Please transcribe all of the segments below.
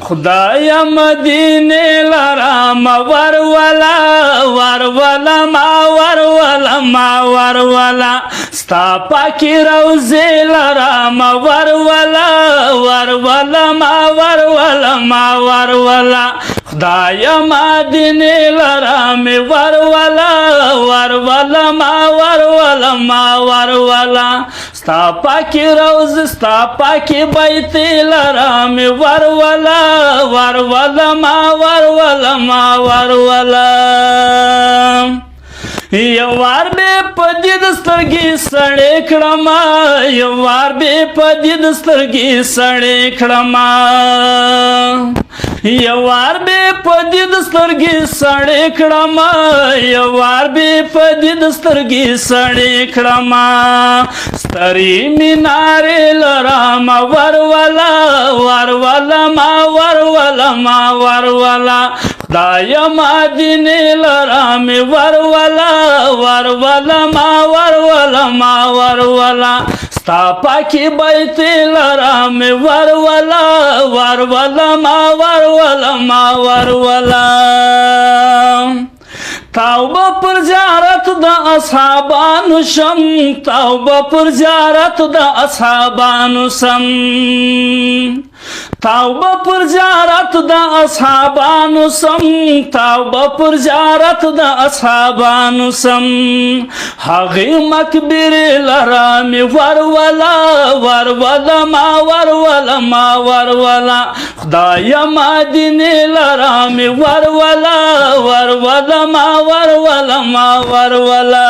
خدایا مدینه لرام ورولا ورولا ما ورولا ما ورولا ستا پاکی روزی لرام ورولا ورولا ما ورولا ما ورولا خدایا مدینه لرام ورولا ورولا ما ورولا ما ورولا ستا پاکی روز ستا پاکی بیتی لرام ورولا ورولا ما ورولا ما ورولا یوار بی پدی دسترگی سڑی کڑما یوار بی پدی دسترگی سڑی کڑما یوار بی پدی دسترگی سڑی کڑما یوار بی پدی دسترگی سڑی کڑما ستری میناری لرام ورولا ورولا ما ورولا ما ورولا خدایا مدینه لرام ورولا ورولا ما ورولا ما ورولا ستا پاکی بیتی لرام ورولا ورولا ما ورولا ما ورولا توبه پر زیارت د اصحابانو شم توبه پر زیارت د اصحابانو سم توبه پر زیارت د اصحابانو سم توبه پر زیارت د اصحابانو سم هغه مکبر لرام ورولا ورولا ما ورولا ما ورولا خدایا مدینه لرام ورولا ورولا ما ورولا ما ورولا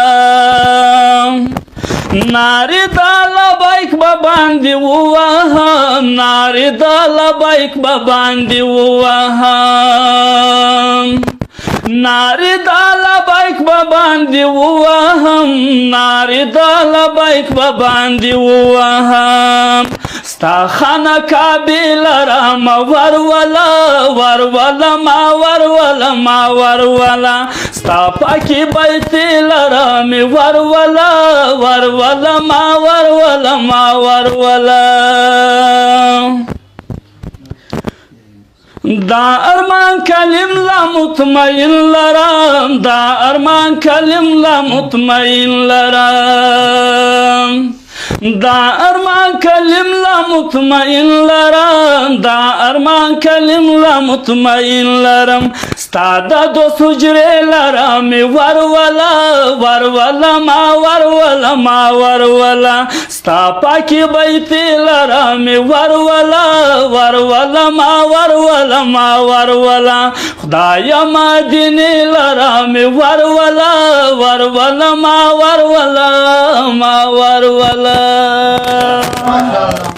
ناری دالا بایک باندې ووهم ناری دالا بایک باندې ووهم ناری دالا بایک باندې ووهم ناری دالا بایک باندې ووهم ستا خانه کابل رام ورولا ورولا ما ورولا ما ورولا ستا پاکی بیت لرام ورولا ورولا ما ورولا ما ورولا دا ارمان کلم لا مطمئن لرام دا ارمان کلم لا مطمئن لرام دا ارمان کلم لا مطمئن لرم دا ارمان کلم لا مطمئن لرم ستا د دوست حجرې لرم ورولا ورولا ما ورولا ما ورولا ستا پاکی بیت لرم ورولا ورولا ما ورولا ما ورولا خدایا مدینه لرم ورولا ورولا ما ورولا ما ورولا